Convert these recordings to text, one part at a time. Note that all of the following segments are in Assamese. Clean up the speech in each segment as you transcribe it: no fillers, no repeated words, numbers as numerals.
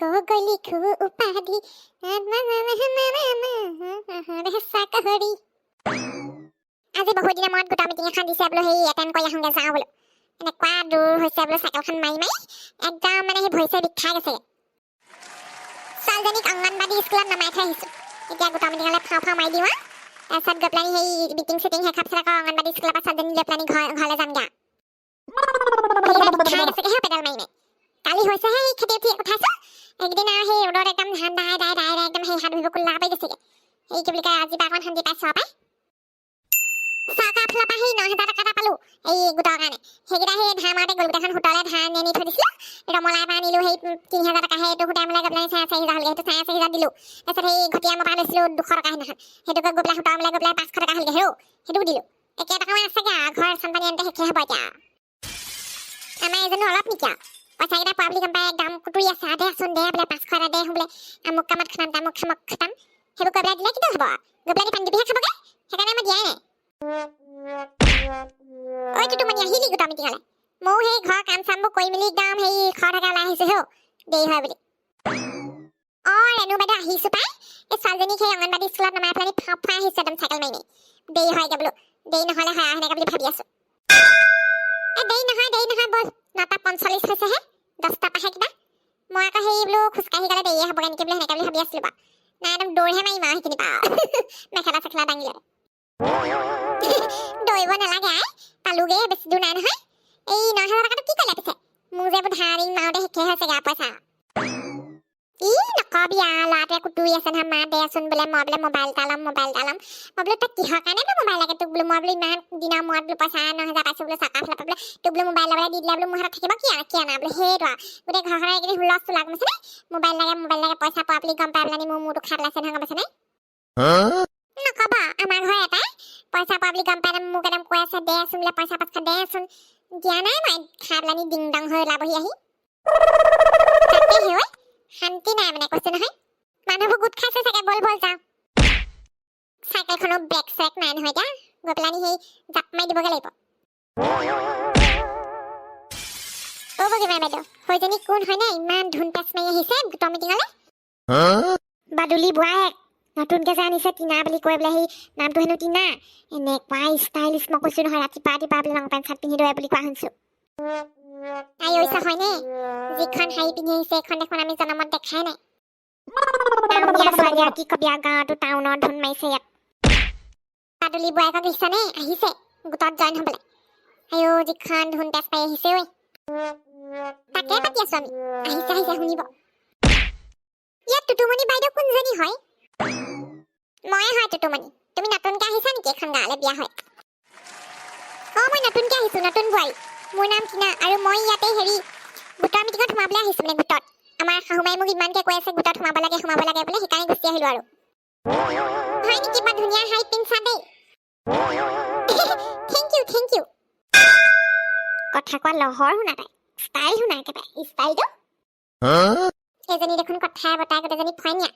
গলি খু উপাধি চাকৰি আজি বহুত দিনৰ মূৰত গোটা মিটিং এখন দিছে বোলো সেই এটেণ্ড কৰি আহোঁগে যাওঁ বোলো এনেকুৱা দূৰ হৈছে বোলো চাইকেলখন মাৰি মাৰি একদম মানে সেই ভৰি চৰি বিষাই গৈছে ছোৱালীজনীক অংগনবাদী স্কুলত নমাই থৈ আহিছোঁ এতিয়া গোটা মিটিঙলৈ ফাওঁ মাৰি দিওঁ তাৰপিছত গৈ পেলাই সেই মিটিং চিটিং শেষৰ পিছত আকৌ অংগনবাদী স্কুলৰ পৰা ছোৱালীজনী লৈ পেলাই ঘৰলৈ যামগৈ বিষাই গৈছেগৈ সেই পেডাল মাৰি মাৰি কালি হৈছেহে সেই খেতি উঠি উঠাইছোঁ একদিন আৰু সেই ৰ'দত একদম ধান দাই একদম সেই হাত ধুব কোলা পাই গৈছেগৈ সেই কি বুলি কয় আজি বা অকণমান শান্তি পাইছোঁ পাই চৰকাৰৰ ফালৰ পৰা সেই 9,000 টকা এটা পালোঁ এই গোটৰ কাৰণে সেইকেইটা সেই ধাৰ মাৰোঁতে গ'ল গোটেইখন হোটেলে ধাৰ আনি থৈ দিছিলোঁ ৰমলাই পৰা আনিলোঁ সেই 3,000 টকা সেইটো হোটাই মেলাই গৈ পেলাই 4,000 হ'লগৈ সেইটো 4,000 দিলোঁ তাৰপিছত সেই ঘটিয়ামৰ পৰা লৈছিলোঁ 200 টকা সেইদিনাখন সেইটোকে গৈ পেলাই হোটাই মেলাই গৈ পেলাই 500 টকা হ'লগৈ সেইটোও দিলোঁ একে টকামান আছেগৈ আৰু ঘৰ চানপানী আনোতে শেষে হ'ব এতিয়া আমাৰ এজনো অলপ নেকি আৰু পইচাকেইটা পোৱা বুলি গম পাই একদম কুটুৰি আছে দেচোন দে বোলে 500 এটা দে বোলে আমুক কামত খাম তামুক খামক খাম সেইবোৰ গৈ পেলাই দিলে কিটো হ'ব গৈ পেলাই পানী দিবিহে খাবগৈ সেইকাৰণে মই দিয়াই নাই ঐ টুটুমণি আহিলি গোটা মিটিঙলৈ ময়ো সেই ঘৰ কাম চামবোৰ কৰি মেলি একদম সেই খৰকৈ ওলাই আহিছোঁ হেও দেৰি হয় বুলি ৰেণু বাইদেউ আহিছোঁ পাই এই ছোৱালীজনীক সেই অংগনবাদী স্কুলত নমাই পেলাই ফাই আহিছোঁ একদম চাইকেল মাৰি মাৰি দেৰি হয়গৈ বোলো দেৰি নহ'লে হয় সেনেকৈ বুলি ভাবি আছোঁ দেৰি নহয় ব'ল 9:45 হৈছেহে 10টা পাহে কিবা মই আকৌ সেই বোলো খোজকাঢ়ি গ'লে দেৰিয়ে হ'বগৈ নেকি বোলো সেনেকৈ বুলি ভাবি আছিলোঁ বাৰু নাই একদম দৌৰহে মাৰিম আৰু সেইখিনি পাওঁ মেখেলা চেখেলা দাঙি লৈ দৌৰিব নালাগে পালোগৈ বেছি দূৰ নাই নহয় এই 9,000 টকাটো কি কৰিলে পিছে মোৰ যে এইবোৰ ধাৰ মাৰোঁতে শেষে হৈছেগৈ পইচা নকবি আৰু ল'ৰাটোৱে কুটুৰি আছে নহয় মা দেচোন বোলে মই বোলে মোবাইল এটা ল'ম মই বোলো তই কিহৰ কাৰণে তোৰ মোবাইল লাগে তোক বোলো মই বোলো ইমান দিনৰ মূৰত বোলো পইচা 9,000 পাইছোঁ বোলো চৰকাৰৰ ফালৰ পৰা বোলে তোক বোলো মোবাইল ল'বলৈ দি দিলে বোলো মোৰ হাতত থাকিব কি আনা বোলো সেইটো আৰু গোটেই ঘৰখনৰ এইকেইদিন হুলস্থুল গম পাইছেনে মোবাইল লাগে পইচা পোৱা বুলি গম পাই পেলাই মোৰ মূৰটো খাই পেলাইছে নহয় গম পাইছেনে নক'ব আমাৰ ঘৰ এটাই পইচা পোৱা বুলি গম পাই মোক একদম কৈ আছে দেচোন বোলে পইচা 500 দেচোন দিয়া নাই মই খাই পেলাই ডিং ডং হৈ ওলাবহি আহি তাকে হেই শান্তি নাই মানে কৈছে নহয় মানুহবোৰ গোট খাইছে চাগে বল যাওঁ চাইকেলখনো ব্ৰেক চেক নাই নহয় এতিয়া গৈ পেলাই সেই জাপ মাৰি দিবগৈ লাগিব বগীমা বাইদেউ সৈজনী কোন হয়নে ইমান ধুন পেচ মাৰি আহিছে গোটৰ মিটিঙলৈ বাদুলি বোৱায়েক নতুনকৈ যে আনিছে টিনা বুলি কৈ পেলাই সেই নামটো হেনো টিনা এনেকুৱা ষ্টাইলিছ মই কৈছোঁ নহয় ৰাতিপুৱা বোলে লং পেণ্ট চাৰ্ট পিন্ধি দৌৰে বুলি কোৱা শুনিছোঁ তাই ঐছা হয়নে যিখন শাৰী পিন্ধি আহিছে এইখন দেখোন আমি জনমত দেখাই নাই ছোৱালী কি কবি আৰু গাঁৱতো টাউনত ধুন মাৰিছে ইয়াত বাদুলি বোৱায়েকক দেখিছানে আহিছে গোটত জইন হ'বলৈ যিখন ধুন পেচ পাই আহিছে ঐ তাকে পাতি আছোঁ আমি আহিছে শুনিব ইয়াত টুটুমণি বাইদেউ কোনজনী হয় ময়ে হয় টুটুমণি তুমি নতুনকৈ আহিছা নেকি এখন গাঁৱলৈ বিয়া হয় মই নতুনকৈ আহিছোঁ নতুন বোৱাৰী মোৰ নাম টিনা আৰু মই ইয়াতে গোটৰ মিটিঙত সোমাবলৈ আহিছোঁ মানে গোটত আমাৰ শাহুমাই মোক ইমানকৈ কৈ আছে গোটত সোমাব লাগে বোলে সেইকাৰণে গুচি আহিলোঁ আৰু হয় নেকি বৰ ধুনীয়া শাৰী পিন্ধিছা দেই থেংক ইউ কথা কোৱা লহৰ শুনা তাই ষ্টাইল শুনা একেবাৰে ষ্টাইলটো এজনী দেখোন কথাই বতাই গোটেইজনী ফইনীয়া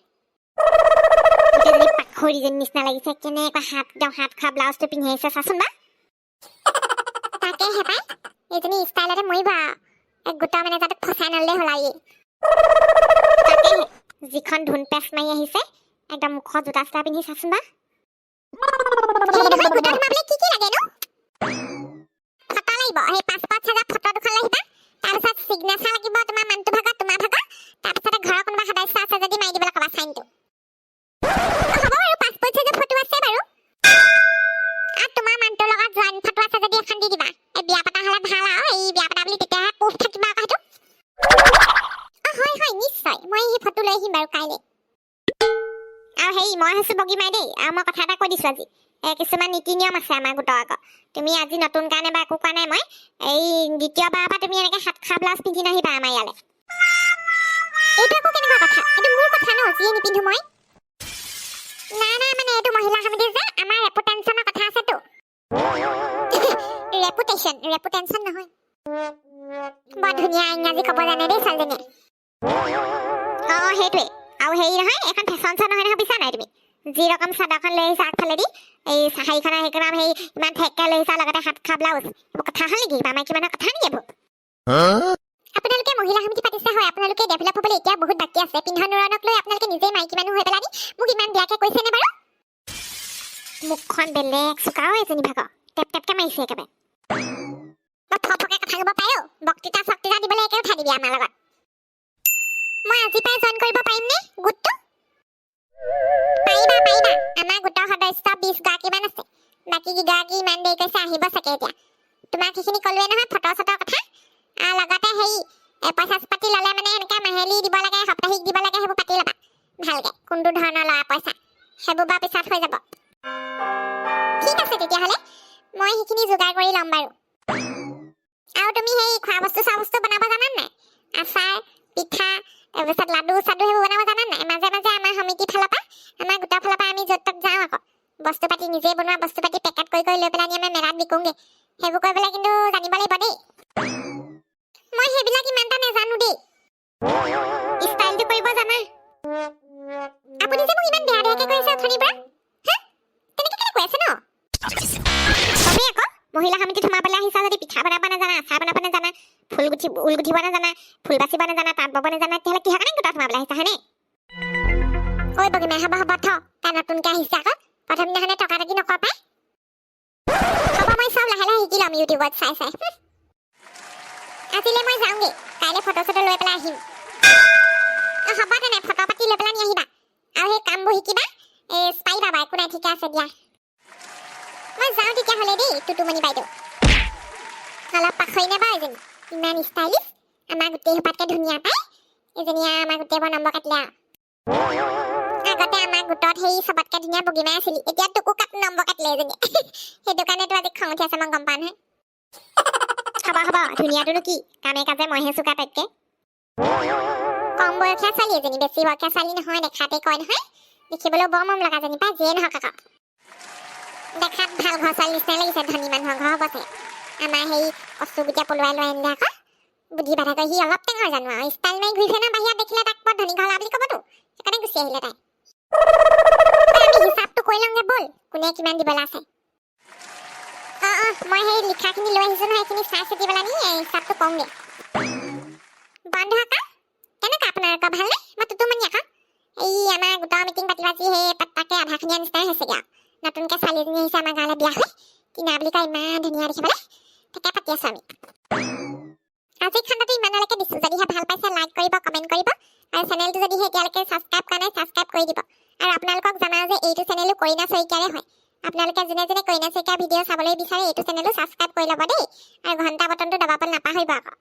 গোটেইজনী পাখৰিজনী নিচিনা লাগিছে কেনেকুৱা হাত খোৱা ব্লাউজটো পিন্ধি আহিছে চাচোন বা তাকেহে পাই এইজনী ষ্টাইলতে মৰিব আৰু গোটৰ মেনেজাৰটোক ফচাই নললে হ'ল আৰু তাকেহে যিখন ধুন পেচ মাৰি আহিছে একদম মুখত জোতা চোতা পিন্ধি চাচোন বা গোটত সোমাবলৈ কি লাগে নো ফটো লাগিব সেই পাছপৰ্ট চাইজৰ ফটো দুখন লাগিব তাৰপিছত চিগনেচাৰ লাগিব তোমাৰ মানুহটো ভাগৰ তোমাৰ ভাগৰ তাৰপিছতে ঘৰৰ কোনোবা সদস্য আছে যদি মাৰি দিবলৈ ক'বা চাইনটো হ'ব বাৰু পাছপৰ্ট চাইজৰ ফটো আছে বাৰু আৰু তোমাৰ মানুহটোৰ লগত জইন ফটো আছে যদি এখন দি দিবা এই বিয়া পতা হ'লে ভাল আৰু এই বিয়া পতা বুলি তেতিয়াহে প্ৰুফ থাকিব আকৌ সেইটো হয় নিশ্চয় মই সেই ফটো লৈ আহিম বাৰু কাইলৈ আৰু মই হৈছোঁ বগীমাই দেই আৰু মই কথা এটা কৈ দিছোঁ আজি কিছুমান নীতি নিয়ম আছে আমাৰ গোটৰ আকৌ তুমি আজি নতুন কাৰণে বা একো কোৱা নাই মই এই দ্বিতীয়বাৰৰ পৰা তুমি এনেকৈ হাত খোৱা ব্লাউজ পিন্ধি নাহিবা আমাৰ ইয়ালৈ এইটো আকৌ কেনেকুৱা কথা এইটো মোৰ কথা ন যিয়ে নিপিন্ধো মই নাই মানে এইটো মহিলা সমিতি যে আমাৰ ৰেপুটেশ্যনৰ কথা আছেতো ৰেপুটেশ্যন নহয় বৰ ধুনীয়া ইংৰাজী ক'ব জানে দেই ছোৱালীজনীয়ে সেইটোৱে আৰু নহয় এখন ফেশ্বন শ্ব' নহয় ভাবিছা নাই তুমি যি ৰকম চাদৰখন লৈ আহিছা আগফালেদি এই শাৰীখনৰ সেইখনৰ ইমান ঠেককৈ লৈ আহিছা লগতে হাত খোৱা ব্লাউজ এইবোৰ কথা হ'ল নেকি মাইকী মানুহৰ কথা নেকি এইবোৰ আপোনালোকে মহিলা সমিতি পাতিছে হয় আপোনালোকে ডেভেলপ হ'বলৈ এতিয়া বহুত বাকী আছে পিন্ধন উৰণক লৈ আপোনালোকে নিজে মাইকী মানুহ হৈ পেলানি মোক ইমান বেয়াকে কৈছেনে বাৰু মুখখন বেলেগ চুকাও এজনী ভাগৰ টেপ টেপকে মাৰিছে একেবাৰে মই ফকে কথা ক'ব পাৰো বক্তৃতা শক্তিতা দিবলৈ একে উঠাই দিবি আমাৰ লগত মই আজি পাই জইন কৰিব পাৰিম নে গোটটো পাৰিবা আমাৰ গোটৰ সদস্য 20 গৰাকীমান আছে বাকী গৰাকী ইমান দেৰি কৈছে আহিব চাগে এতিয়া তোমাক সেইখিনি ক'লোৱে নহয় ফটো চটৰ কথা লগতে হেৰি পইচা পাতি ল'লে মানে এনেকৈ মাহেলী দিব লাগে সাপ্তাহিক দিব লাগে সেইবোৰ পাতি ল'বা ভালকৈ কোনটো ধৰণৰ লোৱা পইচা সেইবোৰ বা পিছত হৈ যাব ঠিক আছে তেতিয়াহ'লে মই সেইখিনি যোগাৰ কৰি ল'ম বাৰু আৰু তুমি সেই খোৱা বস্তু চোৱা বস্তু বনাব জানা নাই আচাৰ পিঠা তাৰপিছত লাডু চাডু সেইবোৰ বনাব জানা নাই মাজে মাজে আমাৰ সমিতিৰ ফালৰ পৰা আমাৰ গোটৰ ফালৰ পৰা আমি য'ত ত'ত যাওঁ আকৌ বস্তু পাতি নিজে বনোৱা বস্তু পাতি পেকেট কৰি লৈ পেলাই আমি মেলাত বিকোঁগে সেইবোৰ কৰিবলৈ কিন্তু জানিব লাগিব দেই মই সেইবিলাক ইমান এটা নাজানো দেই ষ্টাইলটো কৰিব জানা আপুনি যে মোক ইমান বেয়া বেয়াকে কৈ আছে অথনিৰ পৰা তেনেকৈ কেলে কৈ আছে ন চবেই আকৌ মহিলা সমিতিত সোমাবলৈ আহিছা যদি পিঠা বনাব নাজানা আচাৰ বনাব নাজানা ঊল গুঠিব নাজানা ফুল বাচিব নাজানা তাঁত বব নাজানা তেতিয়াহ'লে কিহৰ কাৰণে গোটত সোমাবলৈ আহিছা হয়নে ঐ বগীমা হ'ব তাই নতুনকৈ আহিছে আকৌ প্ৰথম দিনাখনে টকা টকি নকৰ পাই হ'ব মই চব লাহে লাহে শিকি ল'ম ইউটিউবত চাই আজিলৈ মই যাওঁগৈ কাইলৈ ফটো চটো লৈ পেলাই আহিম হ'ব তেনে ফটো পাতি লৈ পেলাই নি আহিবা আৰু সেই কামবোৰ শিকিবা পাৰিবা বাৰু একো নাই ঠিকে আছে দিয়া মই যাওঁ তেতিয়াহ'লে দেই টুটুমণি বাইদেউ অলপ পাখৰি নেবা এজনী ইমান ষ্টাইলিছ আমাৰ গোটেই সোপাতকৈ ধুনীয়া পায় এজনীয়ে আমাৰ গোটেই বৰ নম্বৰ কাটিলে আগতে আমাৰ গোটত সেই চবতকৈ ধুনীয়া বগীমাই আছিলি এতিয়া তোকো নম্বৰ কাটিলে এজনীয়ে সেইটো কাৰণেতো আজি খং উঠি আছে মই গম পাওঁ নহয় হ'ব ধুনীয়াটোনো কি কামে কাজে মইহে চোকা তাইতকে কম বয়সীয়া ছোৱালী এজনী বেছি বয়সীয়া ছোৱালী নহয় দেখাতে কয় নহয় দেখিবলৈও বৰ মৰম লগাজনী পাই যিয়ে নহওক আকৌ দেখাত ভাল ঘৰ ছোৱালী নিচিনাই লাগিছে ধনী মানুহৰ ঘৰ হ'ব চাগে আমাৰ সেই কচুগুটীয়া পলুৱাই লৈ আনিলে আকৌ বুদ্ধি বাধা কৰি সি অলপ টেঙৰ জানো আৰু ষ্টাইল মাৰি ঘূৰিছে ন বাহিৰত দেখিলে তাক বৰ ধনী ঘৰলা বুলি ক'বতো সেইকাৰণে গুচি আহিলে তাই আমি হিচাপটো কৰি লওঁগে ব'ল কোনে কিমান দিবলৈ আছে মই সেই লিখাখিনি লৈ আহিছোঁ নহয় সেইখিনি চাই চিতি পেলাই নি হিচাপটো কওঁগে বন্ধ আকৌ কেনেকুৱা আপোনালোকৰ ভালনে মই টুটুমণি আকৌ এই আমাৰ গোটৰ মিটিং পাতি পাতি সেই তাকে আধাখিনিয়া নিচিনাই হৈছেগৈ আৰু নতুনকৈ ছোৱালীজনী আহিছে আমাৰ গাঁৱলৈ বিয়া হৈ কিনা বুলি কয় ইমান ধুনীয়া দেখিবলৈ তাকে পাতি আছোঁ আমি আজি খণ্ডটো ইমানলৈকে দিছোঁ যদিহে ভাল পাইছে লাইক কৰিব কমেণ্ট কৰিব আৰু চেনেলটো যদিহে এতিয়ালৈকে ছাবস্ক্ৰাইব কৰা নাই ছাবস্ক্ৰাইব কৰি দিব আৰু আপোনালোকক জনাওঁ যে এইটো চেনেলো কইনা শইকীয়াৰে হয় আপোনালোকে যোনে যোনে কইনা শইকীয়া ভিডিঅ' চাবলৈ বিচাৰে এইটো চেনেলো ছাবস্ক্ৰাইব কৰি ল'ব দেই আৰু ঘণ্টা বটনটো দবাবলৈ নাপাহৰিব আকৌ